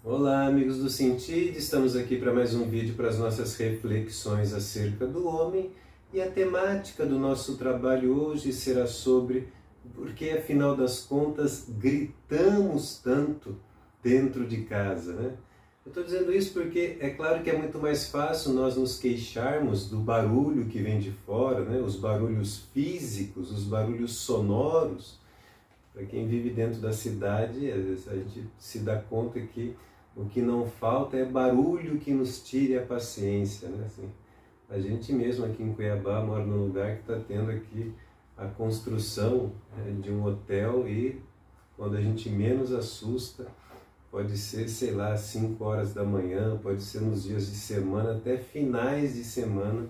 Olá, amigos do Sentido, estamos aqui para mais um vídeo para as nossas reflexões acerca do homem, e a temática do nosso trabalho hoje será sobre por que, afinal das contas, gritamos tanto dentro de casa, né? Eu estou dizendo isso porque é claro que é muito mais fácil nós nos queixarmos do barulho que vem de fora, né? Os barulhos físicos, os barulhos sonoros. Para quem vive dentro da cidade, às vezes a gente se dá conta que o que não falta é barulho que nos tire a paciência, né? Assim, a gente mesmo aqui em Cuiabá mora num lugar que está tendo aqui a construção, né, de um hotel, e quando a gente menos assusta, pode ser, sei lá, 5 horas da manhã, pode ser nos dias de semana, até finais de semana,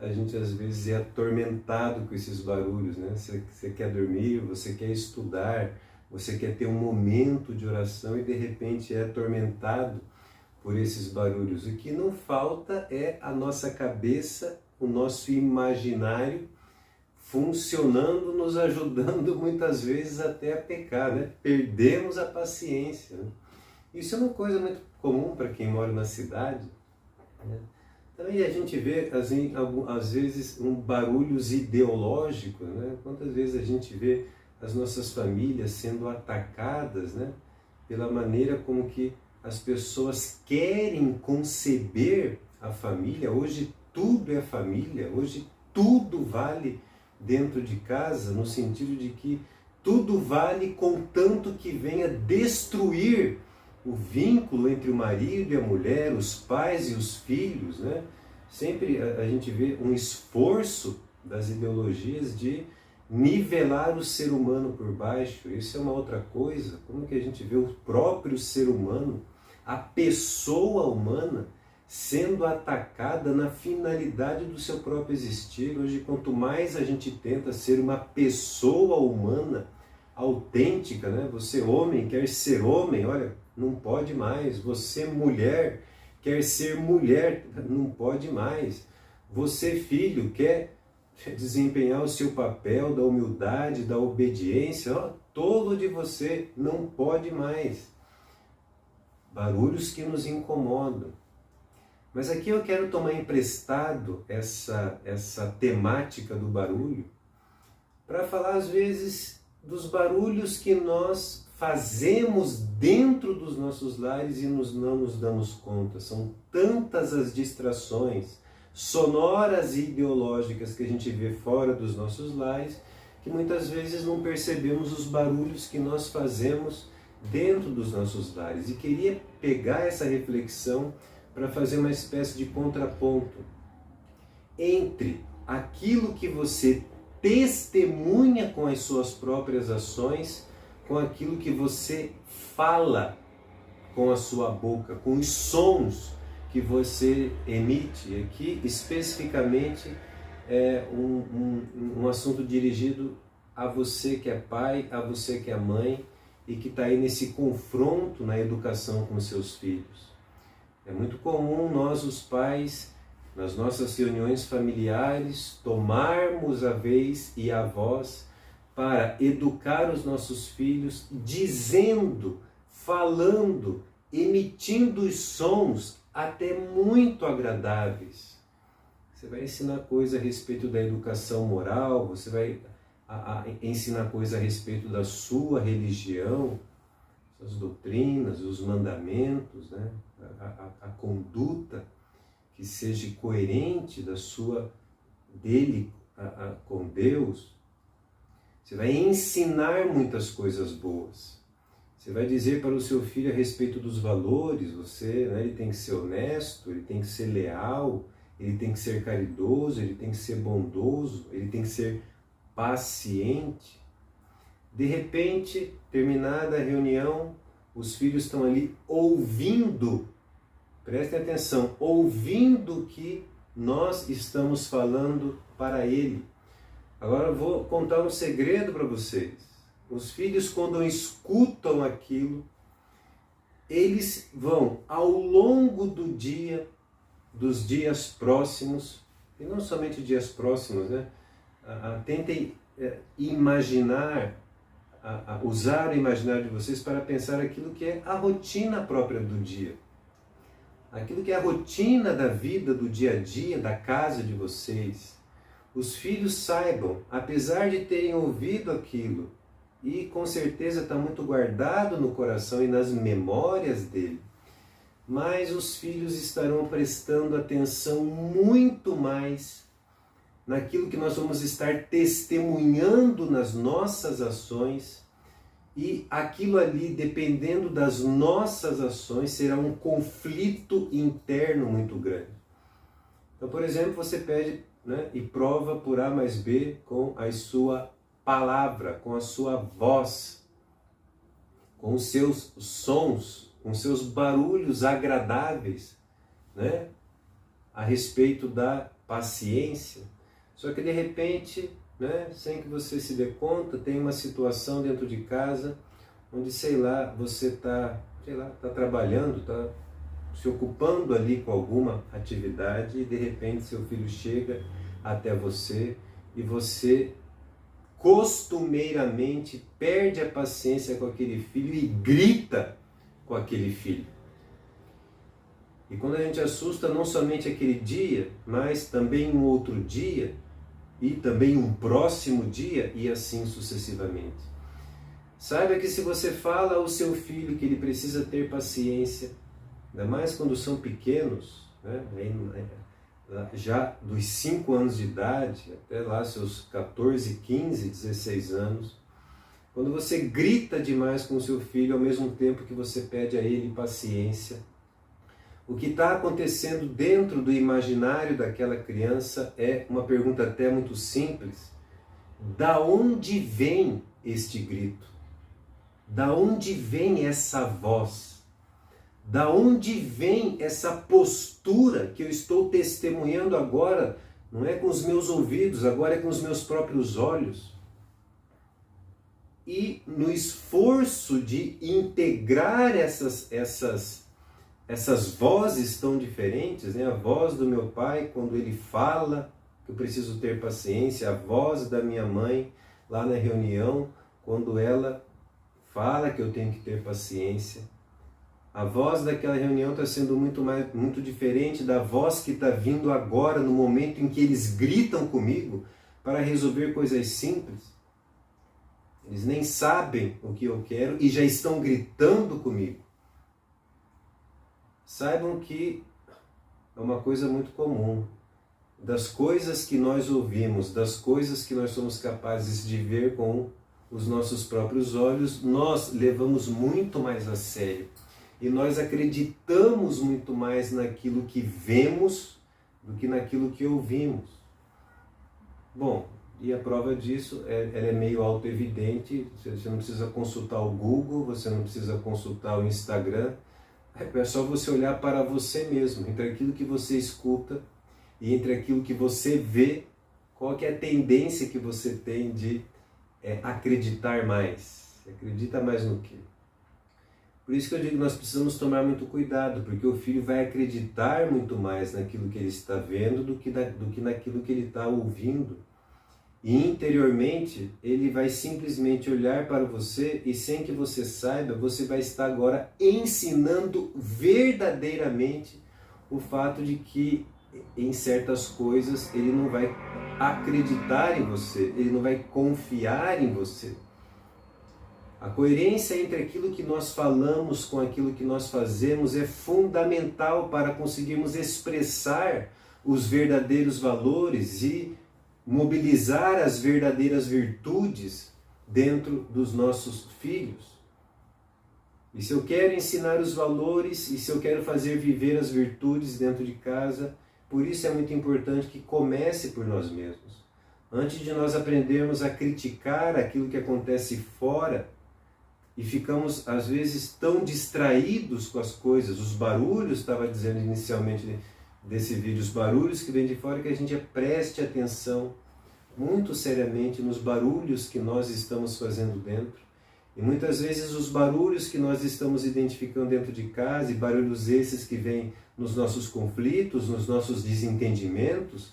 a gente às vezes é atormentado com esses barulhos, né? Você quer dormir, você quer estudar, você quer ter um momento de oração e de repente é atormentado por esses barulhos. O que não falta é a nossa cabeça, o nosso imaginário funcionando, nos ajudando muitas vezes até a pecar, né? Perdemos a paciência, né? Isso é uma coisa muito comum para quem mora na cidade, né? Também a gente vê, assim, às vezes, barulhos ideológicos, né? Quantas vezes a gente vê as nossas famílias sendo atacadas, né? Pela maneira como que as pessoas querem conceber a família. Hoje tudo é família, hoje tudo vale dentro de casa, no sentido de que tudo vale contanto que venha destruir o vínculo entre o marido e a mulher, os pais e os filhos, né? Sempre a gente vê um esforço das ideologias de nivelar o ser humano por baixo. Isso é uma outra coisa. Como que a gente vê o próprio ser humano, a pessoa humana, sendo atacada na finalidade do seu próprio existir. Hoje, quanto mais a gente tenta ser uma pessoa humana autêntica, né? Você homem quer ser homem, olha, não pode mais. Você mulher quer ser mulher, não pode mais. Você filho quer desempenhar o seu papel da humildade, da obediência, ó, tolo de você, não pode mais. Barulhos que nos incomodam. Mas aqui eu quero tomar emprestado essa temática do barulho para falar às vezes dos barulhos que nós fazemos dentro dos nossos lares e não nos damos conta. São tantas as distrações sonoras e ideológicas que a gente vê fora dos nossos lares, que muitas vezes não percebemos os barulhos que nós fazemos dentro dos nossos lares. E queria pegar essa reflexão para fazer uma espécie de contraponto entre aquilo que você testemunha com as suas próprias ações, com aquilo que você fala com a sua boca, com os sons que você emite. Aqui, especificamente, é um assunto dirigido a você que é pai, a você que é mãe e que está aí nesse confronto na educação com seus filhos. É muito comum nós, os pais, nas nossas reuniões familiares, tomarmos a vez e a voz para educar os nossos filhos, dizendo, falando, emitindo os sons até muito agradáveis. Você vai ensinar coisa a respeito da educação moral, você vai ensinar coisa a respeito da sua religião, as doutrinas, os mandamentos, né? A conduta que seja coerente dele com Deus. Você vai ensinar muitas coisas boas. Você vai dizer para o seu filho a respeito dos valores. Ele tem que ser honesto, ele tem que ser leal, ele tem que ser caridoso, ele tem que ser bondoso, ele tem que ser paciente. De repente, terminada a reunião, os filhos estão ali ouvindo, prestem atenção, ouvindo o que nós estamos falando para ele. Agora eu vou contar um segredo para vocês. Os filhos, quando escutam aquilo, eles vão, ao longo do dia, dos dias próximos, e não somente dias próximos, né? Tentem imaginar usar o imaginário de vocês para pensar aquilo que é a rotina própria do dia. Aquilo que é a rotina da vida, do dia a dia, da casa de vocês. Os filhos saibam, apesar de terem ouvido aquilo, e com certeza está muito guardado no coração e nas memórias dele, mas os filhos estarão prestando atenção muito mais naquilo que nós vamos estar testemunhando nas nossas ações, e aquilo ali, dependendo das nossas ações, será um conflito interno muito grande. Então, por exemplo, você pede, né, e prova por A mais B com a sua palavra, com a sua voz, com os seus sons, com os seus barulhos agradáveis, né, a respeito da paciência. Só que de repente, né, sem que você se dê conta, tem uma situação dentro de casa onde, sei lá, você está trabalhando, está se ocupando ali com alguma atividade e de repente seu filho chega até você e você costumeiramente perde a paciência com aquele filho e grita com aquele filho. E quando a gente assusta não somente aquele dia, mas também um outro dia, e também um próximo dia, e assim sucessivamente. Saiba que se você fala ao seu filho que ele precisa ter paciência, ainda mais quando são pequenos, né, já dos 5 anos de idade, até lá seus 14, 15, 16 anos, quando você grita demais com o seu filho ao mesmo tempo que você pede a ele paciência, o que está acontecendo dentro do imaginário daquela criança é uma pergunta até muito simples. Da onde vem este grito? Da onde vem essa voz? Da onde vem essa postura que eu estou testemunhando agora? Não é com os meus ouvidos, agora é com os meus próprios olhos. E no esforço de integrar essas vozes tão diferentes, né? A voz do meu pai quando ele fala que eu preciso ter paciência, a voz da minha mãe lá na reunião quando ela fala que eu tenho que ter paciência. A voz daquela reunião está sendo muito diferente da voz que está vindo agora no momento em que eles gritam comigo para resolver coisas simples. Eles nem sabem o que eu quero e já estão gritando comigo. Saibam que é uma coisa muito comum. Das coisas que nós ouvimos, das coisas que nós somos capazes de ver com os nossos próprios olhos, nós levamos muito mais a sério. E nós acreditamos muito mais naquilo que vemos do que naquilo que ouvimos. Bom, e a prova disso, ela é meio auto-evidente. Você não precisa consultar o Google, você não precisa consultar o Instagram. É só você olhar para você mesmo, entre aquilo que você escuta e entre aquilo que você vê, qual que é a tendência que você tem de acreditar mais. Você acredita mais no quê? Por isso que eu digo que nós precisamos tomar muito cuidado, porque o filho vai acreditar muito mais naquilo que ele está vendo do que naquilo que ele está ouvindo. E interiormente, ele vai simplesmente olhar para você e sem que você saiba, você vai estar agora ensinando verdadeiramente o fato de que em certas coisas ele não vai acreditar em você, ele não vai confiar em você. A coerência entre aquilo que nós falamos com aquilo que nós fazemos é fundamental para conseguirmos expressar os verdadeiros valores e mobilizar as verdadeiras virtudes dentro dos nossos filhos. E se eu quero ensinar os valores e se eu quero fazer viver as virtudes dentro de casa, por isso é muito importante que comece por nós mesmos. Antes de nós aprendermos a criticar aquilo que acontece fora, e ficamos às vezes tão distraídos com as coisas, os barulhos, estava dizendo inicialmente desse vídeo, os barulhos que vêm de fora, que a gente preste atenção muito seriamente nos barulhos que nós estamos fazendo dentro. E muitas vezes os barulhos que nós estamos identificando dentro de casa, e barulhos esses que vêm nos nossos conflitos, nos nossos desentendimentos,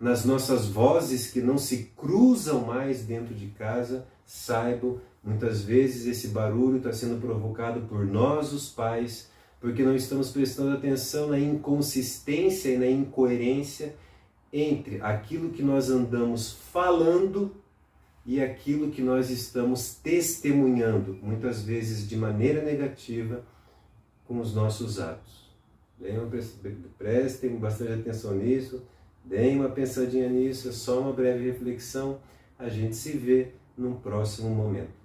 nas nossas vozes que não se cruzam mais dentro de casa, saibam, muitas vezes esse barulho está sendo provocado por nós, os pais, porque não estamos prestando atenção na inconsistência e na incoerência entre aquilo que nós andamos falando e aquilo que nós estamos testemunhando, muitas vezes de maneira negativa, com os nossos atos. Prestem bastante atenção nisso, deem uma pensadinha nisso, é só uma breve reflexão, a gente se vê num próximo momento.